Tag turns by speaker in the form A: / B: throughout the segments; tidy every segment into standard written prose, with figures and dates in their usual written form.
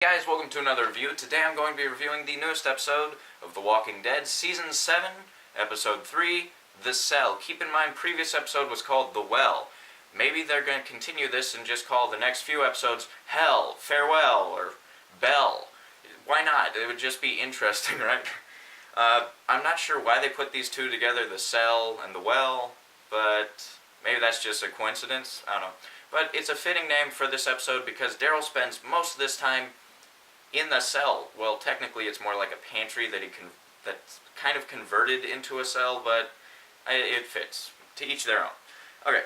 A: Guys, welcome to another review. Today I'm going to be reviewing the newest episode of The Walking Dead, Season 7, Episode 3, The Cell. Keep in mind, previous episode was called The Well. Maybe they're going to continue this and just call the next few episodes Hell, Farewell, or Bell. Why not? It would just be interesting, right? I'm not sure why they put these two together, The Cell and The Well, but maybe that's just a coincidence. I don't know. But it's a fitting name for this episode because Daryl spends most of this time in the cell. Well, technically it's more like a pantry that's kind of converted into a cell, but it fits. To each their own. Okay,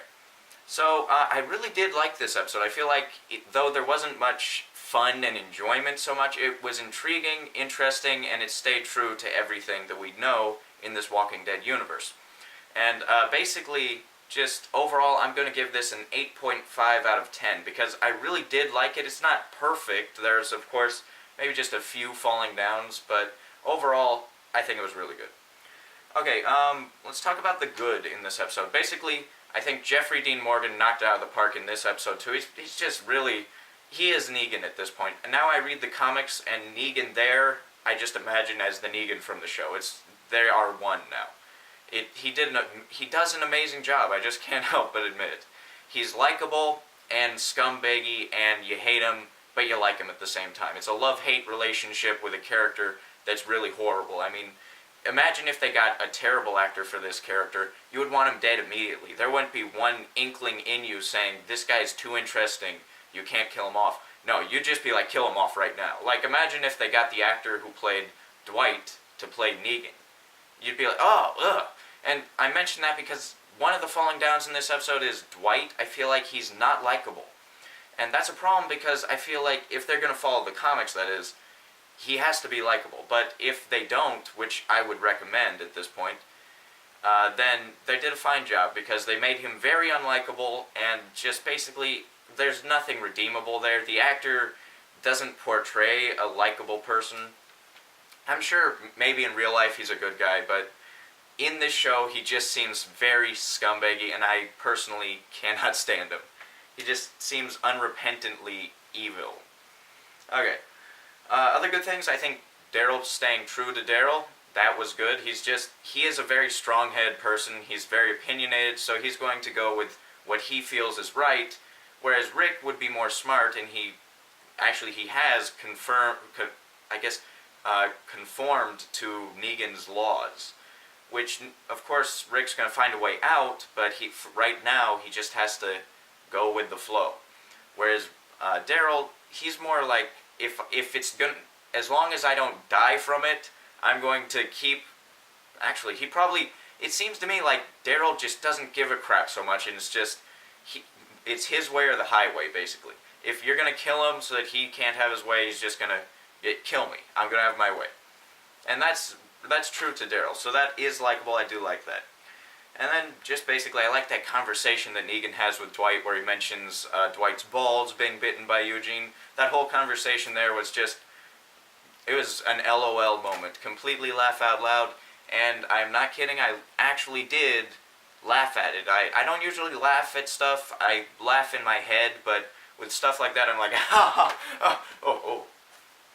A: so I really did like this episode. I feel like, though there wasn't much fun and enjoyment so much, it was intriguing, interesting, and it stayed true to everything that we know in this Walking Dead universe. And basically, just overall, I'm going to give this an 8.5 out of 10, because I really did like it. It's not perfect. There's, of course, maybe just a few falling downs, but overall, I think it was really good. Okay, let's talk about the good in this episode. Basically, I think Jeffrey Dean Morgan knocked it out of the park in this episode, too. He's just really, he is Negan at this point. And now I read the comics, and Negan there, I just imagine as the Negan from the show. They are one now. He does an amazing job. I just can't help but admit it. He's likable and scumbaggy, and you hate him, but you like him at the same time. It's a love-hate relationship with a character that's really horrible. I mean, imagine if they got a terrible actor for this character. You would want him dead immediately. There wouldn't be one inkling in you saying, this guy's too interesting, you can't kill him off. No, you'd just be like, kill him off right now. Like, imagine if they got the actor who played Dwight to play Negan. You'd be like, oh, ugh. And I mention that because one of the falling downs in this episode is Dwight. I feel like he's not likable. And that's a problem because I feel like if they're going to follow the comics, that is, he has to be likable. But if they don't, which I would recommend at this point, then they did a fine job because they made him very unlikable and just basically there's nothing redeemable there. The actor doesn't portray a likable person. I'm sure maybe in real life he's a good guy, but in this show he just seems very scumbaggy and I personally cannot stand him. He just seems unrepentantly evil. Okay. Other good things, I think Daryl staying true to Daryl, that was good. He is a very strong-headed person. He's very opinionated, so he's going to go with what he feels is right, whereas Rick would be more smart, and he has conformed to Negan's laws, which, of course, Rick's going to find a way out, but right now, he just has to go with the flow. Whereas Daryl, he's more like, if it's gonna, as long as I don't die from it, I'm going to keep. Actually, it seems to me like Daryl just doesn't give a crap so much, and it's his way or the highway, basically. If you're gonna kill him so that he can't have his way, he's just gonna kill me. I'm gonna have my way, and that's true to Daryl. So that is likable. I do like that. And then, just basically, I like that conversation that Negan has with Dwight where he mentions Dwight's balls being bitten by Eugene. That whole conversation there was it was an LOL moment. Completely laugh out loud. And I'm not kidding, I actually did laugh at it. I don't usually laugh at stuff. I laugh in my head, but with stuff like that, I'm like, oh.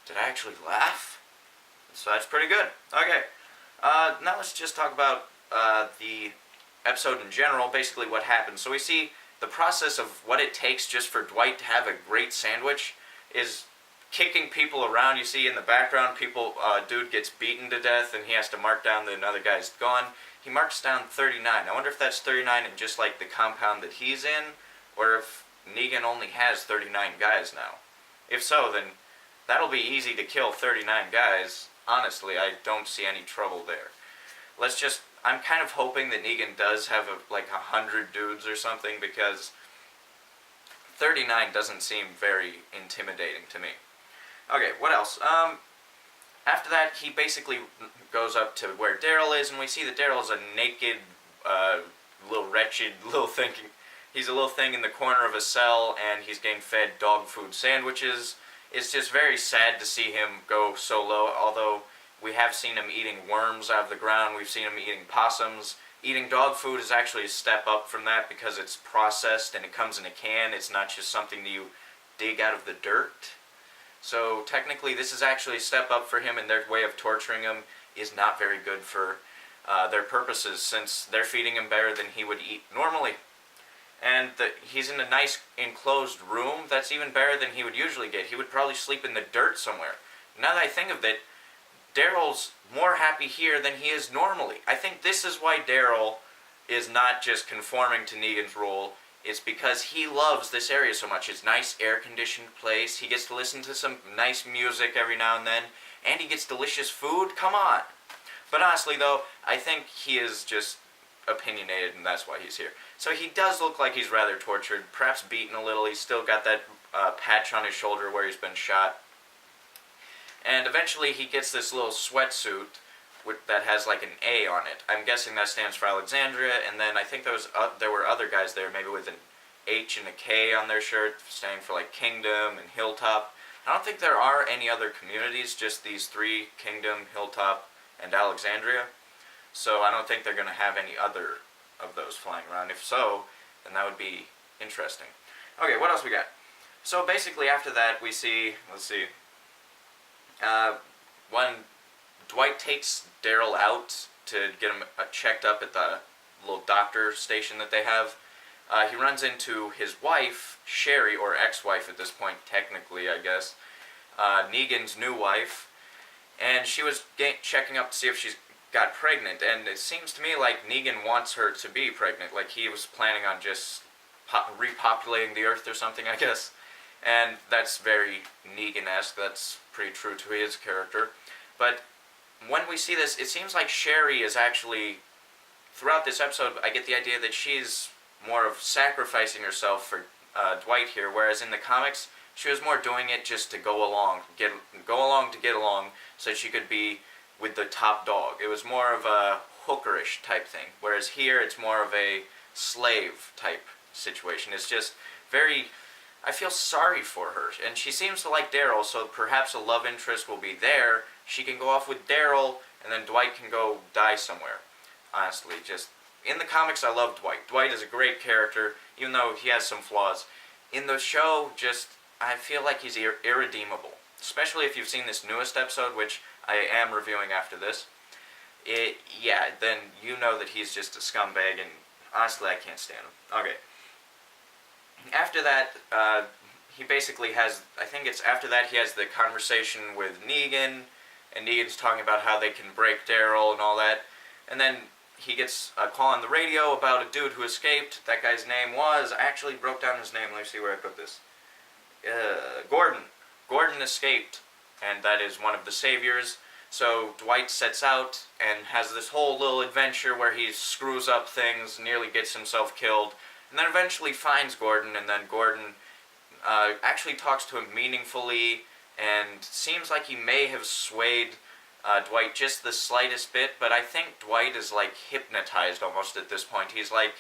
A: Did I actually laugh? So that's pretty good. Okay. Now let's just talk about the episode in general, basically what happens. So we see the process of what it takes just for Dwight to have a great sandwich is kicking people around. You see in the background, dude gets beaten to death and he has to mark down that another guy's gone. He marks down 39. I wonder if that's 39 in just like the compound that he's in, or if Negan only has 39 guys now. If so, then that'll be easy to kill 39 guys. Honestly, I don't see any trouble there. I'm kind of hoping that Negan does have 100 dudes or something, because 39 doesn't seem very intimidating to me. Okay, what else? After that, he basically goes up to where Daryl is, and we see that Daryl is a naked, little wretched, little thing. He's a little thing in the corner of a cell, and he's getting fed dog food sandwiches. It's just very sad to see him go so low, although we have seen him eating worms out of the ground. We've seen him eating possums. Eating dog food is actually a step up from that because it's processed and it comes in a can. It's not just something that you dig out of the dirt. So technically this is actually a step up for him, and their way of torturing him is not very good for their purposes, since they're feeding him better than he would eat normally. And he's in a nice enclosed room that's even better than he would usually get. He would probably sleep in the dirt somewhere. Now that I think of it, Daryl's more happy here than he is normally. I think this is why Daryl is not just conforming to Negan's role. It's because he loves this area so much. It's nice air-conditioned place. He gets to listen to some nice music every now and then. And he gets delicious food. Come on. But honestly, though, I think he is just opinionated, and that's why he's here. So he does look like he's rather tortured, perhaps beaten a little. He's still got that patch on his shoulder where he's been shot. And eventually he gets this little sweatsuit that has like an A on it. I'm guessing that stands for Alexandria, and then I think there were other guys there, maybe with an H and a K on their shirt, standing for like Kingdom and Hilltop. I don't think there are any other communities, just these three: Kingdom, Hilltop, and Alexandria. So I don't think they're going to have any other of those flying around. If so, then that would be interesting. Okay, what else we got? So basically after that we see, let's see, when Dwight takes Daryl out to get him checked up at the little doctor station that they have, he runs into his wife, Sherry, or ex-wife at this point, technically, I guess, Negan's new wife, and she was checking up to see if she's got pregnant, and it seems to me like Negan wants her to be pregnant, like he was planning on just repopulating the earth or something, I guess. And that's very Negan-esque. That's pretty true to his character. But when we see this, it seems like Sherry is actually, throughout this episode, I get the idea that she's more of sacrificing herself for Dwight here, whereas in the comics, she was more doing it just to go along to get along, so she could be with the top dog. It was more of a hookerish type thing, whereas here it's more of a slave type situation. It's just very, I feel sorry for her, and she seems to like Daryl, so perhaps a love interest will be there. She can go off with Daryl, and then Dwight can go die somewhere. Honestly, just, in the comics I love Dwight. Dwight is a great character, even though he has some flaws. In the show, just, I feel like he's irredeemable. Especially if you've seen this newest episode, which I am reviewing after this. Then you know that he's just a scumbag, and honestly I can't stand him. Okay. After that, he basically has, I think it's after that he has the conversation with Negan, and Negan's talking about how they can break Daryl and all that, and then he gets a call on the radio about a dude who escaped. That guy's name was, I actually broke down his name, let me see where I put this. Gordon. Gordon escaped, and that is one of the saviors. So Dwight sets out and has this whole little adventure where he screws up things, nearly gets himself killed, and then eventually finds Gordon, and then Gordon actually talks to him meaningfully, and seems like he may have swayed Dwight just the slightest bit, but I think Dwight is like hypnotized almost at this point. He's like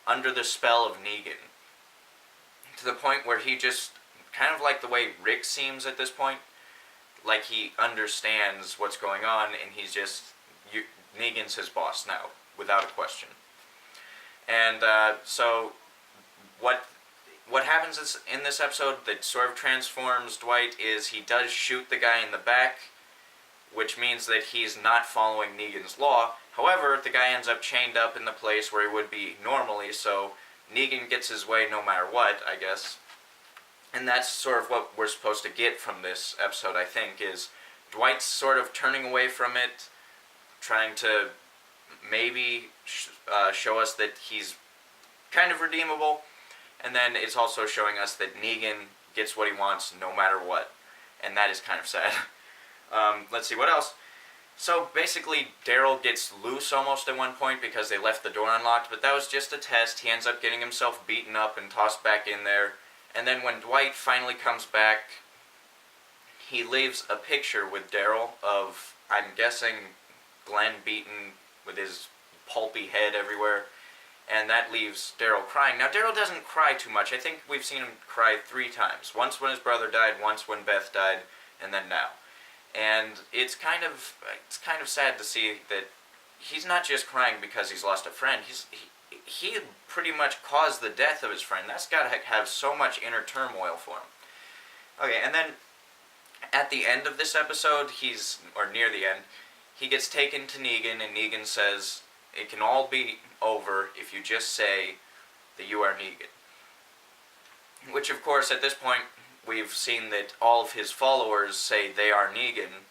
A: under the spell of Negan, to the point where he just, kind of like the way Rick seems at this point, like he understands what's going on, and he's just, Negan's his boss now, without a question. And so what happens in this episode that sort of transforms Dwight is he does shoot the guy in the back, which means that he's not following Negan's law. However, the guy ends up chained up in the place where he would be normally, so Negan gets his way no matter what, I guess. And that's sort of what we're supposed to get from this episode, I think, is Dwight's sort of turning away from it, trying to maybe show us that he's kind of redeemable, and then it's also showing us that Negan gets what he wants no matter what, and that is kind of sad. Let's see, what else? So basically, Daryl gets loose almost at one point because they left the door unlocked, but that was just a test. He ends up getting himself beaten up and tossed back in there. And then when Dwight finally comes back, he leaves a picture with Daryl of, I'm guessing, Glenn beaten with his pulpy head everywhere. And that leaves Daryl crying. Now, Daryl doesn't cry too much. I think we've seen him cry 3 times. Once when his brother died, once when Beth died, and then now. And it's kind of sad to see that he's not just crying because he's lost a friend. He pretty much caused the death of his friend. That's got to have so much inner turmoil for him. Okay, and then At the end of this episode, or near the end, he gets taken to Negan, and Negan says, it can all be over if you just say that you are Negan. Which, of course, at this point, we've seen that all of his followers say they are Negan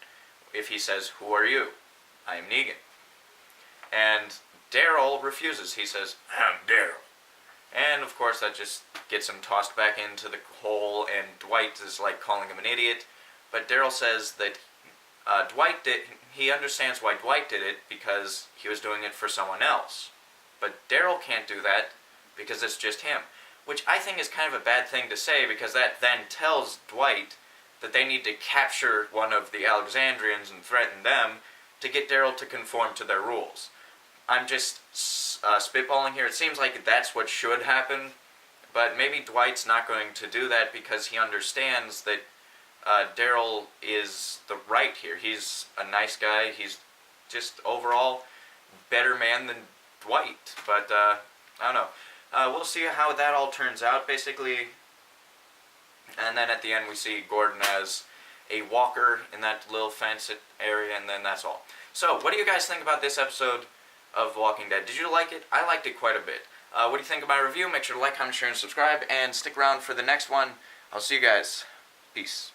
A: if he says, who are you? I am Negan. And Daryl refuses. He says, I'm Daryl. And, of course, that just gets him tossed back into the hole, and Dwight is, calling him an idiot. But Daryl says that he understands why Dwight did it because he was doing it for someone else. But Daryl can't do that because it's just him. Which I think is kind of a bad thing to say, because that then tells Dwight that they need to capture one of the Alexandrians and threaten them to get Daryl to conform to their rules. I'm just spitballing here. It seems like that's what should happen, but maybe Dwight's not going to do that because he understands that Daryl is the right here. He's a nice guy. He's just overall better man than Dwight. But I don't know. We'll see how that all turns out, basically. And then at the end we see Gordon as a walker in that little fence area, and then that's all. So, what do you guys think about this episode of The Walking Dead? Did you like it? I liked it quite a bit. What do you think of my review? Make sure to like, comment, share, and subscribe, and stick around for the next one. I'll see you guys. Peace.